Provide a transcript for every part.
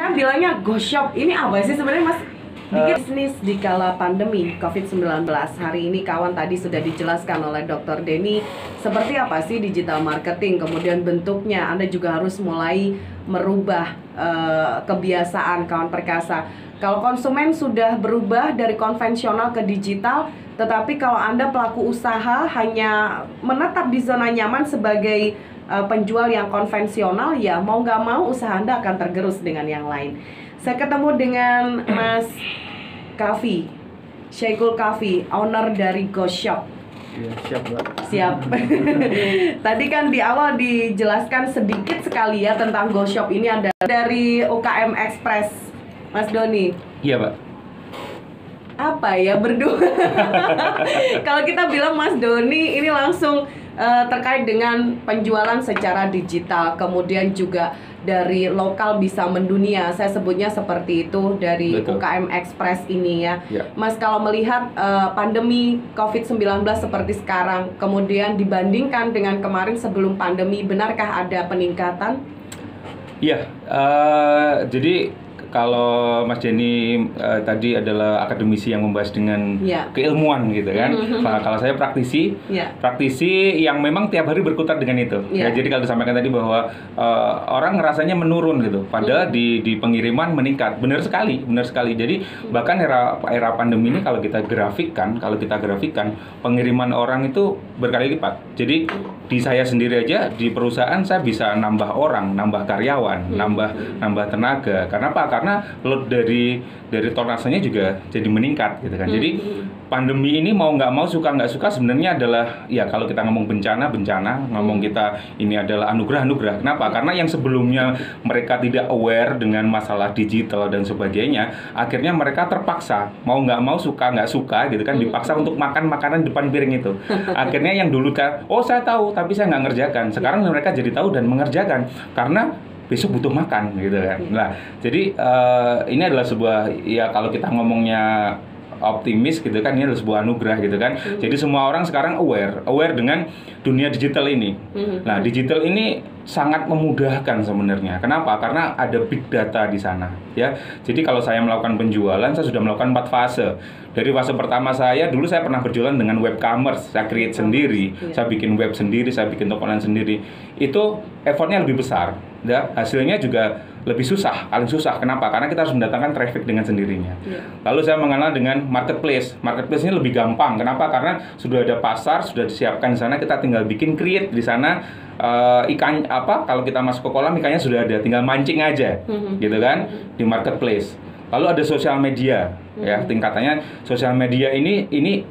kan bilangnya go shop. Ini apa sih sebenarnya Mas? Bisnis di kala pandemi COVID-19. Hari ini kawan tadi sudah dijelaskan oleh Dr. Denny seperti apa sih digital marketing, kemudian bentuknya. Anda juga harus mulai merubah kebiasaan kawan perkasa. Kalau konsumen sudah berubah dari konvensional ke digital, tetapi kalau Anda pelaku usaha hanya menetap di zona nyaman sebagai penjual yang konvensional, ya mau nggak mau usaha Anda akan tergerus dengan yang lain. Saya ketemu dengan Mas Kavi, Syaikul Kavi, owner dari Go Shop. Ya, siap, Mbak. Siap. Tadi kan di awal dijelaskan sedikit sekali ya tentang Go Shop ini, ada dari UKM Express, Mas Doni. Iya, Pak. Apa ya berdua? Kalau kita bilang Mas Doni ini langsung terkait dengan penjualan secara digital, kemudian juga dari lokal bisa mendunia. Saya sebutnya seperti itu dari Betul. UKM Express ini ya. Ya. Mas, kalau melihat pandemi COVID-19 seperti sekarang, kemudian dibandingkan dengan kemarin sebelum pandemi, benarkah ada peningkatan? Iya, jadi kalau Mas Denny tadi adalah akademisi yang membahas dengan Ya. keilmuan gitu kan. Kalau saya praktisi, Ya. praktisi yang memang tiap hari berkutat dengan itu. Ya. Ya, jadi kalau disampaikan tadi bahwa orang ngerasanya menurun gitu, padahal di pengiriman meningkat. Benar sekali, benar sekali. Jadi bahkan era pandemi ini kalau kita grafikkan, pengiriman orang itu berkali lipat. Jadi di saya sendiri aja di perusahaan saya bisa nambah orang, nambah karyawan, nambah tenaga. Karena apa? Karena load dari tonasenya juga jadi meningkat gitu kan. Jadi pandemi ini mau nggak mau, suka nggak suka, sebenarnya adalah ya kalau kita ngomong bencana, ngomong kita ini adalah anugerah. Kenapa? Karena yang sebelumnya mereka tidak aware dengan masalah digital dan sebagainya, akhirnya mereka terpaksa mau nggak mau, suka nggak suka gitu kan, dipaksa untuk makan makanan depan piring itu. Akhirnya yang dulu kan, oh saya tahu tapi saya nggak ngerjakan. Sekarang mereka jadi tahu dan mengerjakan karena besok butuh makan gitu kan. Nah, jadi ini adalah sebuah, ya kalau kita ngomongnya optimis gitu kan, ini adalah sebuah anugerah gitu kan. Jadi semua orang sekarang aware dengan dunia digital ini. Nah, digital ini sangat memudahkan sebenarnya. Kenapa? Karena ada big data di sana ya. Jadi kalau saya melakukan penjualan, saya sudah melakukan 4 fase. Dari fase pertama dulu saya pernah berjualan dengan web commerce, saya create sendiri, saya bikin web sendiri, saya bikin toko online sendiri. Itu effortnya lebih besar, ya. Hasilnya juga lebih susah, paling susah. Kenapa? Karena kita harus mendatangkan traffic dengan sendirinya. Lalu saya mengenal dengan marketplace. Marketplace ini lebih gampang. Kenapa? Karena sudah ada pasar, sudah disiapkan di sana, kita tinggal bikin create di sana. Ikan apa? Kalau kita masuk ke kolam, ikannya sudah ada, tinggal mancing aja, gitu kan, di marketplace. Lalu ada sosial media, ya, tingkatannya sosial media ini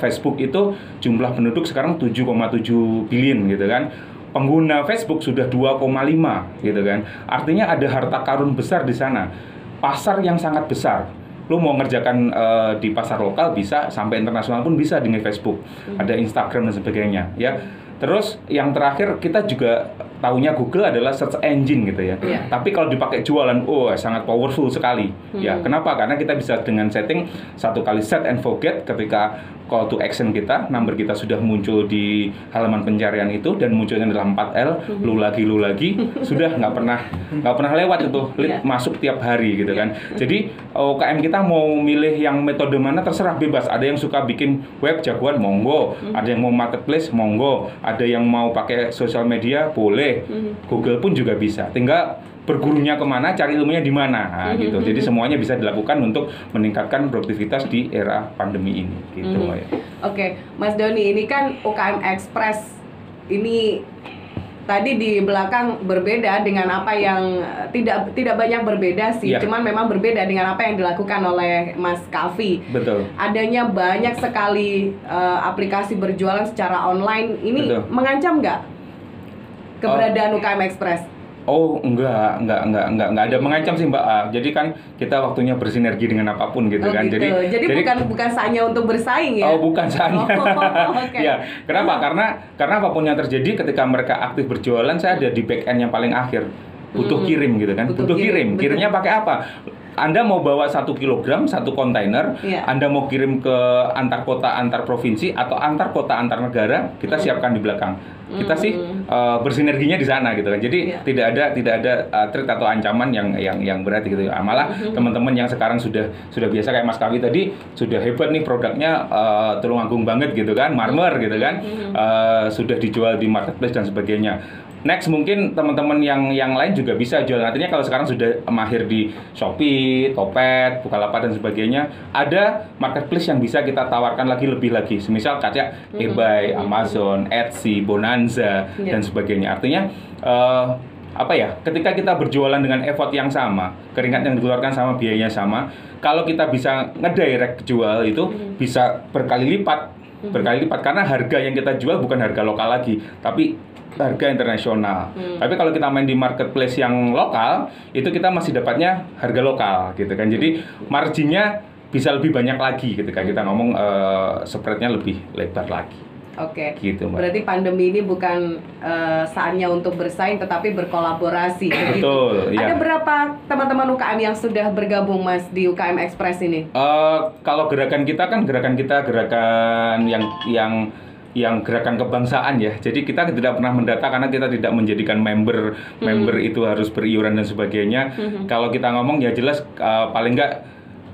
Facebook itu jumlah penduduk sekarang 7,7 billion gitu kan. Pengguna Facebook sudah 2,5 gitu kan. Artinya ada harta karun besar di sana. Pasar yang sangat besar. Lu mau ngerjakan di pasar lokal bisa, sampai internasional pun bisa dengan Facebook. Ada Instagram dan sebagainya, ya. Terus yang terakhir, kita juga tahunya Google adalah search engine gitu ya. Tapi kalau dipakai jualan, sangat powerful sekali. Ya, kenapa? Karena kita bisa dengan setting 1 kali set and forget, ketika call to action kita, number kita sudah muncul di halaman pencarian itu dan munculnya adalah 4L, lu lagi, sudah nggak pernah lewat itu, lead masuk tiap hari gitu kan. Jadi UKM kita mau milih yang metode mana terserah, bebas. Ada yang suka bikin web jagoan, monggo. Ada yang mau marketplace, monggo. Ada yang mau pakai sosial media, boleh. Google pun juga bisa. Tinggal bergurunya kemana, cari ilmunya di mana, gitu. Jadi semuanya bisa dilakukan untuk meningkatkan produktivitas di era pandemi ini, gitu. Oke, Mas Doni, ini kan UKM Express ini tadi di belakang berbeda dengan apa yang tidak banyak berbeda sih, cuman memang berbeda dengan apa yang dilakukan oleh Mas Kavi. Betul. Adanya banyak sekali aplikasi berjualan secara online, ini mengancam nggak keberadaan UKM Express? Oh, enggak ada mengancam sih, Mbak. Jadi kan kita waktunya bersinergi dengan apapun gitu kan. Gitu. Jadi bukan saatnya untuk bersaing ya. Oh, bukan saatnya. Ya, kenapa? Karena apapun yang terjadi ketika mereka aktif berjualan, saya ada di back end yang paling akhir. Butuh kirim gitu kan. Butuh kirim. Kirimnya pakai apa? Anda mau bawa 1 kilogram, 1 kontainer, Iya. Anda mau kirim ke antar kota, antar provinsi, atau antar kota, antar negara, kita siapkan di belakang. Kita sih bersinerginya di sana gitu kan. Jadi Iya. tidak ada threat atau ancaman yang berat gitu. Malah teman-teman yang sekarang sudah biasa kayak Mas Kavi tadi sudah hebat nih produknya, Tulungagung banget gitu kan, marmer gitu kan, sudah dijual di marketplace dan sebagainya. Next mungkin teman-teman yang lain juga bisa jual. Artinya kalau sekarang sudah mahir di Shopee, Topet, Bukalapak dan sebagainya, ada marketplace yang bisa kita tawarkan lebih lagi. Semisal kayak eBay, Amazon, Etsy, Bonanza dan sebagainya. Artinya ketika kita berjualan dengan effort yang sama, keringat yang dikeluarkan sama, biayanya sama, kalau kita bisa ngedirect jual itu bisa berkali lipat karena harga yang kita jual bukan harga lokal lagi, tapi harga internasional. Tapi kalau kita main di marketplace yang lokal, itu kita masih dapatnya harga lokal gitu kan. Jadi marginnya bisa lebih banyak lagi gitu kan. Kita ngomong spreadnya lebih lebar lagi. Oke. Gitu, Mbak. Berarti pandemi ini bukan saatnya untuk bersaing, tetapi berkolaborasi. Betul. Gitu. Ya. Ada berapa teman-teman UKM yang sudah bergabung, Mas, di UKM Express ini? Kalau gerakan kita gerakan yang gerakan kebangsaan ya. Jadi kita tidak pernah mendata karena kita tidak menjadikan member itu harus beriuran dan sebagainya. Kalau kita ngomong ya jelas paling enggak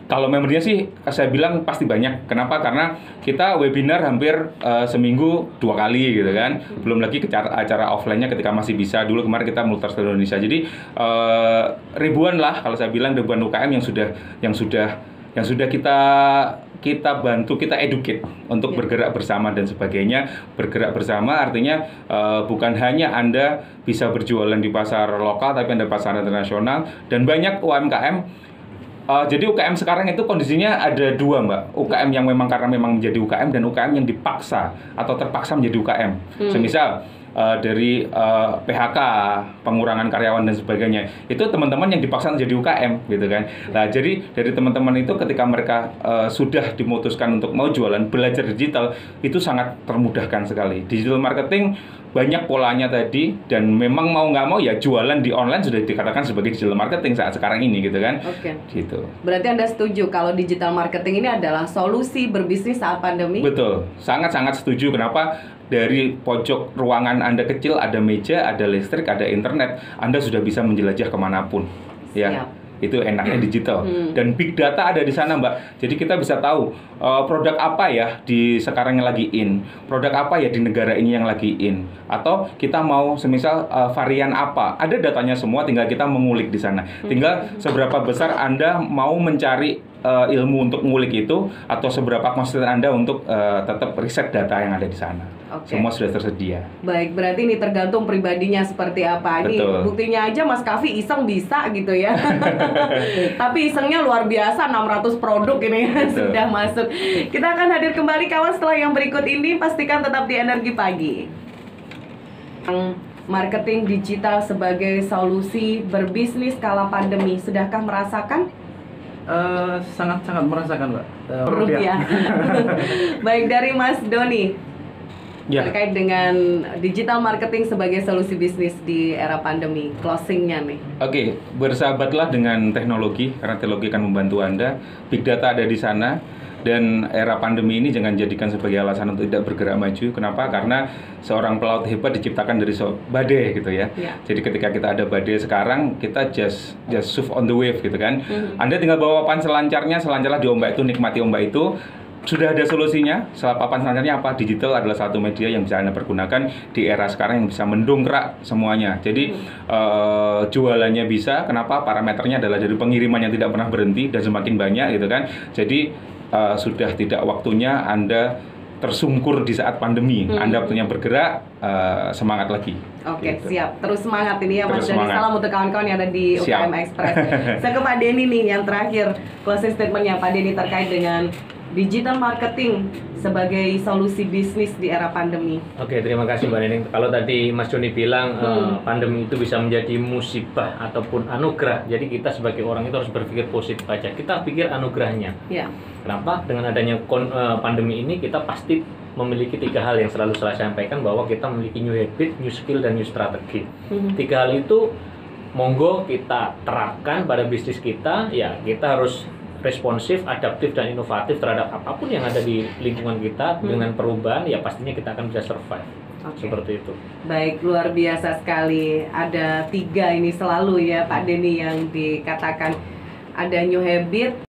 kalau membernya sih saya bilang pasti banyak. Kenapa? Karena kita webinar hampir seminggu 2 kali gitu kan. Belum lagi acara offline-nya ketika masih bisa. Dulu kemarin kita multi seluruh Indonesia. Jadi ribuan lah kalau saya bilang, ribuan UKM yang sudah kita bantu, kita educate untuk bergerak bersama dan sebagainya. Bergerak bersama artinya bukan hanya Anda bisa berjualan di pasar lokal, tapi Anda pasar internasional. Dan banyak UMKM. Jadi UKM sekarang itu kondisinya ada 2, Mbak. UKM yang memang karena memang menjadi UKM, dan UKM yang dipaksa atau terpaksa menjadi UKM. Semisal dari PHK, pengurangan karyawan dan sebagainya, itu teman-teman yang dipaksa menjadi UKM gitu kan. Nah, jadi dari teman-teman itu ketika mereka sudah dimutuskan untuk mau jualan, belajar digital, itu sangat termudahkan sekali. Digital marketing banyak polanya tadi, dan memang mau nggak mau ya jualan di online sudah dikatakan sebagai digital marketing saat sekarang ini gitu kan. Oke. Gitu. Berarti Anda setuju kalau digital marketing ini adalah solusi berbisnis saat pandemi? Betul, sangat-sangat setuju. Kenapa? Dari pojok ruangan Anda kecil ada meja, ada listrik, ada internet, Anda sudah bisa menjelajah kemanapun. Ya. Siap. Itu enaknya digital. Dan big data ada di sana, Mbak. Jadi kita bisa tahu produk apa ya di sekarang yang lagi in, produk apa ya di negara ini yang lagi in, atau kita mau semisal varian apa, ada datanya semua, tinggal kita mengulik di sana. Tinggal seberapa besar Anda mau mencari ilmu untuk ngulik itu, atau seberapa konsisten Anda untuk tetap riset data yang ada di sana. Oke. Semua sudah tersedia. Baik, berarti ini tergantung pribadinya seperti apa. Ini Betul. buktinya aja Mas Kavi iseng bisa gitu ya. Tapi isengnya luar biasa, 600 produk ini sudah masuk. Kita akan hadir kembali kawan setelah yang berikut ini. Pastikan tetap di Energi Pagi. Marketing digital sebagai solusi berbisnis kala pandemi, sudahkah merasakan? Sangat-sangat merasakan, Mbak. Ya. Baik, dari Mas Doni. Ya. Terkait dengan digital marketing sebagai solusi bisnis di era pandemi, closingnya nih. Oke, bersahabatlah dengan teknologi, karena teknologi akan membantu Anda. Big data ada di sana, dan era pandemi ini jangan jadikan sebagai alasan untuk tidak bergerak maju. Kenapa? Karena seorang pelaut hebat diciptakan dari badai gitu ya. Jadi ketika kita ada badai sekarang, kita just surf on the wave gitu kan. Anda tinggal bawa papan selancarnya, selancarlah di ombak itu, nikmati ombak itu. Sudah ada solusinya. Papan selancarnya apa? Digital adalah satu media yang bisa Anda pergunakan di era sekarang yang bisa mendongkrak semuanya. Jadi jualannya bisa. Kenapa? Parameternya adalah dari pengiriman yang tidak pernah berhenti dan semakin banyak gitu kan. Jadi sudah tidak waktunya Anda tersungkur di saat pandemi. Anda waktunya bergerak, semangat lagi. Oke, gitu. Siap. Terus semangat ini ya Mas Terus Doni. semangat. Salam untuk kawan-kawan yang ada di Siap. UKM Express. Saya ke Pak Denny nih, yang terakhir closing statementnya Pak Denny terkait dengan digital marketing sebagai solusi bisnis di era pandemi. Oke, terima kasih Mbak Neneng. Kalau tadi Mas Joni bilang pandemi itu bisa menjadi musibah ataupun anugerah. Jadi kita sebagai orang itu harus berpikir positif aja. Kita pikir anugerahnya. Ya. Kenapa? Dengan adanya pandemi ini kita pasti memiliki 3 hal yang selalu saya sampaikan, bahwa kita memiliki new habit, new skill, dan new strategy. 3 hal itu monggo kita terapkan pada bisnis kita. Ya, kita harus responsif, adaptif, dan inovatif terhadap apapun yang ada di lingkungan kita. Dengan perubahan, ya pastinya kita akan bisa survive. Seperti itu. Baik, luar biasa sekali. Ada 3 ini selalu ya Pak Denny yang dikatakan, ada new habit,